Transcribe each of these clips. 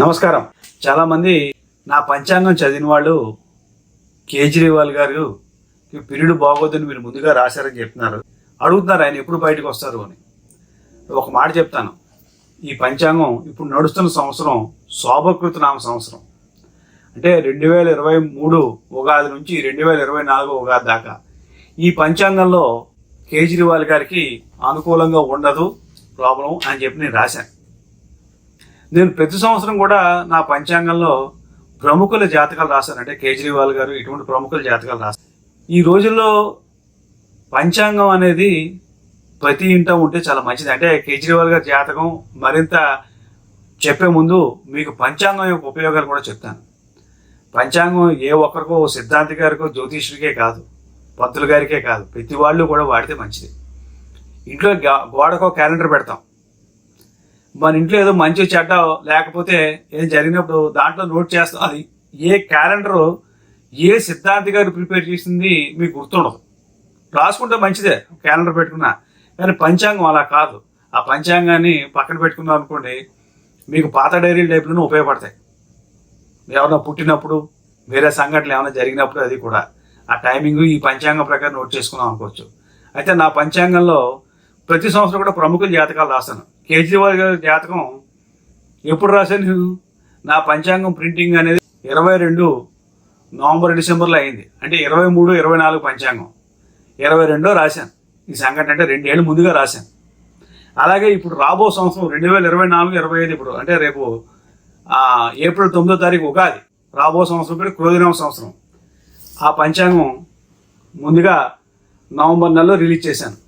నమస్కారం. చాలామంది నా పంచాంగం చదివిన వాళ్ళు కేజ్రీవాల్ గారు పీరియడ్ బాగోదని మీరు ముందుగా రాశారని చెప్తున్నారు. అడుగుతున్నారు ఆయన ఎప్పుడు బయటకు వస్తారు అని. ఒక మాట చెప్తాను, ఈ పంచాంగం ఇప్పుడు నడుస్తున్న సంవత్సరం శోభకృత నామ సంవత్సరం. అంటే 2023 ఉగాది నుంచి 2024 ఉగాది దాకా ఈ పంచాంగంలో కేజ్రీవాల్ గారికి అనుకూలంగా ఉండదు ప్రాబ్లం అని చెప్పి నేను రాశాను. నేను ప్రతి సంవత్సరం కూడా నా పంచాంగంలో ప్రముఖుల జాతకాలు రాశాను. అంటే కేజ్రీవాల్ గారు ఇటువంటి ప్రముఖుల జాతకాలు రాశాను. ఈ రోజుల్లో పంచాంగం అనేది ప్రతి ఇంట ఉంటే చాలా మంచిది. అంటే కేజ్రీవాల్ గారి జాతకం మరింత చెప్పే ముందు మీకు పంచాంగం యొక్క ఉపయోగాలు కూడా చెప్తాను. పంచాంగం ఏ ఒక్కరికో సిద్ధాంతి గారికో జ్యోతిష్యుడికే కాదు, పంతులు గారికే కాదు, ప్రతి వాళ్ళు కూడా వాడితే మంచిది. ఇంట్లో గోడకో క్యాలెండర్ పెడతాం. మన ఇంట్లో ఏదో మంచి చెడ్డ లేకపోతే ఏం జరిగినప్పుడు దాంట్లో నోట్ చేస్తాం. అది ఏ క్యాలెండరు ఏ సిద్ధాంతి గారు ప్రిపేర్ చేసింది మీకు గుర్తుండదు. రాసుకుంటే మంచిదే క్యాలెండర్ పెట్టుకున్నా, కానీ పంచాంగం అలా కాదు. ఆ పంచాంగాన్ని పక్కన పెట్టుకున్నాం అనుకోండి, మీకు పాత డైరీ టైప్లోనే ఉపయోగపడతాయి. ఏమైనా పుట్టినప్పుడు వేరే సంఘటనలు ఏమైనా జరిగినప్పుడు అది కూడా ఆ టైమింగ్ ఈ పంచాంగం ప్రకారం నోట్ చేసుకున్నాం అనుకోవచ్చు. అయితే నా పంచాంగంలో ప్రతి సంవత్సరం కూడా ప్రముఖుల జాతకాలు రాస్తాను. కేజ్రీవాల్ గారి జాతకం ఎప్పుడు రాశాను? నా పంచాంగం ప్రింటింగ్ అనేది 22 నవంబర్ డిసెంబర్లో అయింది. అంటే 23, 24 పంచాంగం 22 రాశాను. ఈ సంఘటన అంటే 2 ఏళ్ళు ముందుగా రాశాను. అలాగే ఇప్పుడు రాబో సంవత్సరం 2024, 25 ఇప్పుడు అంటే రేపు ఏప్రిల్ 9వ తారీఖు ఉగాది. రాబో సంవత్సరం పేరు క్రోధినామ సంవత్సరం. ఆ పంచాంగం ముందుగా నవంబర్ నెలలో రిలీజ్ చేశాను.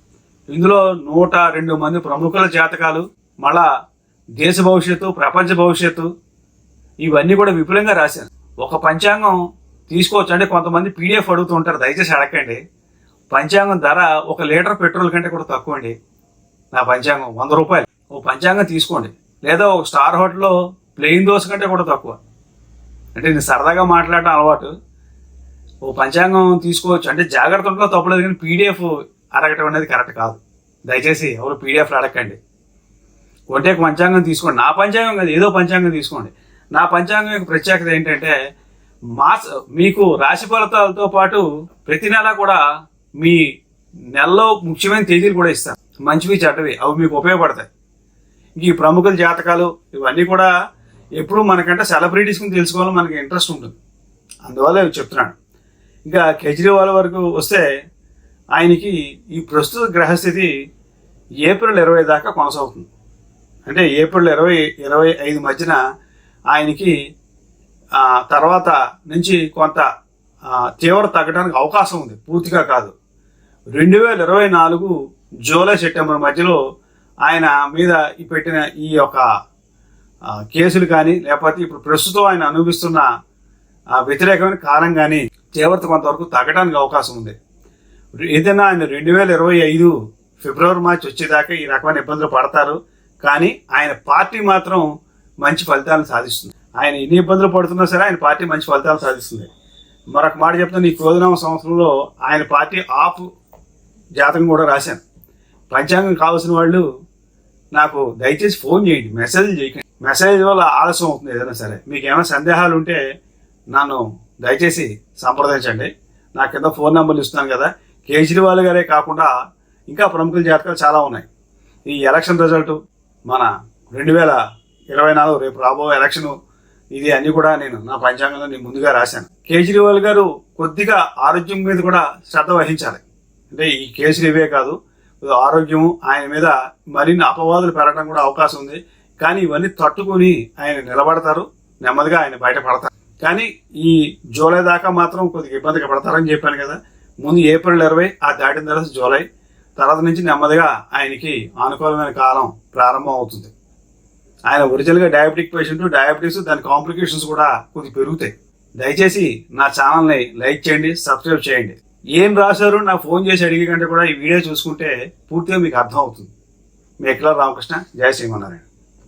ఇందులో 102 మంది ప్రముఖుల జాతకాలు, మళ్ళా దేశ భవిష్యత్తు, ప్రపంచ భవిష్యత్తు ఇవన్నీ కూడా విపులంగా రాశాను. ఒక పంచాంగం తీసుకోవచ్చు. అంటే కొంతమంది పీడిఎఫ్ అడుగుతూ ఉంటారు, దయచేసి అడగండి. పంచాంగం ధర 1 లీటర్ పెట్రోల్ కంటే కూడా తక్కువ అండి. నా పంచాంగం 100 రూపాయలు. ఓ పంచాంగం తీసుకోండి. లేదా ఒక స్టార్ హోటల్లో ప్లెయిన్ దోశ కంటే కూడా తక్కువ. అంటే నేను సరదాగా మాట్లాడటం అలవాటు. ఓ పంచాంగం తీసుకోవచ్చు. అంటే జాగ్రత్త ఉంటుందో తప్పలేదు, కానీ పీడిఎఫ్ అడగటం అనేది కరెక్ట్ కాదు. దయచేసి ఎవరు పీడిఎఫ్లు అడగండి. ఒకటే పంచాంగం తీసుకోండి. నా పంచాంగం కాదు, ఏదో పంచాంగం తీసుకోండి. నా పంచాంగం యొక్క ప్రత్యేకత ఏంటంటే మీకు రాశి ఫలితాలతో పాటు ప్రతి నెల కూడా మీ నెలలో ముఖ్యమైన తేదీలు కూడా ఇస్తాను. మంచివి చెడ్డవి అవి మీకు ఉపయోగపడతాయి. ఈ ప్రముఖుల జాతకాలు ఇవన్నీ కూడా ఎప్పుడు మనకంటే సెలబ్రిటీస్ని తెలుసుకోవాలని మనకి ఇంట్రెస్ట్ ఉంటుంది. అందువల్ల ఇవి చెప్తున్నాను. ఇంకా కేజ్రీవాల్ వరకు వస్తే ఆయనకి ఈ ప్రస్తుత గ్రహస్థితి ఏప్రిల్ 20 దాకా కొనసాగుతుంది. అంటే ఏప్రిల్ 20-25 మధ్యన ఆయనకి తర్వాత నుంచి కొంత తీవ్రత తగ్గడానికి అవకాశం ఉంది, పూర్తిగా కాదు. 2024 జూలై సెప్టెంబర్ మధ్యలో ఆయన మీద పెట్టిన ఈ యొక్క కేసులు కానీ లేకపోతే ఇప్పుడు ప్రస్తుతం ఆయన అనుభవిస్తున్న వ్యతిరేకమైన కాలం కానీ తీవ్రత కొంతవరకు తగ్గడానికి అవకాశం ఉంది. ఏదైనా ఆయన 2025 ఫిబ్రవరి మార్చి వచ్చేదాకా ఈ రకమైన ఇబ్బందులు పడతారు, కానీ ఆయన పార్టీ మాత్రం మంచి ఫలితాలను సాధిస్తుంది. ఆయన ఎన్ని ఇబ్బందులు పడుతున్నా సరే ఆయన పార్టీ మంచి ఫలితాలు సాధిస్తుంది. మరొక మాట చెప్తాను, ఈ క్రోధినామ సంవత్సరంలో ఆయన పార్టీ ఆఫ్ జాతకం కూడా రాశాను. పంచాంగం కావాల్సిన వాళ్ళు నాకు దయచేసి ఫోన్ చేయండి, మెసేజ్ చేయకండి. మెసేజ్ వల్ల ఆలస్యం అవుతుంది. ఏదైనా సరే మీకు ఏమైనా సందేహాలు ఉంటే నన్ను దయచేసి సంప్రదించండి. నా కింద ఫోన్ నెంబర్లు ఇస్తున్నాను కదా. కేజ్రీవాల్ గారే కాకుండా ఇంకా ప్రముఖుల జాతకాలు చాలా ఉన్నాయి. ఈ ఎలక్షన్ రిజల్ట్ మన 2024 రేపు రాబోయే ఎలక్షన్ ఇది అన్నీ కూడా నేను నా పంచాంగంలో నేను ముందుగా రాశాను. కేజ్రీవాల్ గారు కొద్దిగా ఆరోగ్యం మీద కూడా శ్రద్ధ వహించాలి. అంటే ఈ కేసులు ఇవే కాదు, ఆరోగ్యం ఆయన మీద మరిన్ని అపవాదులు పెరగడం కూడా అవకాశం ఉంది. కానీ ఇవన్నీ తట్టుకొని ఆయన నిలబడతారు, నెమ్మదిగా ఆయన బయటపడతారు. కానీ ఈ జూలై దాకా మాత్రం కొద్దిగా ఇబ్బందిగా పడతారని చెప్పాను కదా. ముందు ఏప్రిల్ 20 దాటిన తర్వాత జూలై, తర్వాత నుంచి నెమ్మదిగా ఆయనకి అనుకూలమైన కాలం ప్రారంభం అవుతుంది. ఆయన ఒరిజినల్గా డయాబెటిక్ పేషెంట్, డయాబెటీస్ దాని కాంప్లికేషన్స్ కూడా కొద్దిగా పెరుగుతాయి. దయచేసి నా ఛానల్ని లైక్ చేయండి, సబ్స్క్రైబ్ చేయండి. ఏం రాశారు నాకు ఫోన్ చేసి అడిగే కంటే కూడా ఈ వీడియో చూసుకుంటే పూర్తిగా మీకు అర్థం అవుతుంది. మీ ఎక్లర్ రామకృష్ణ. జై శ్రీమన్నారాయణ.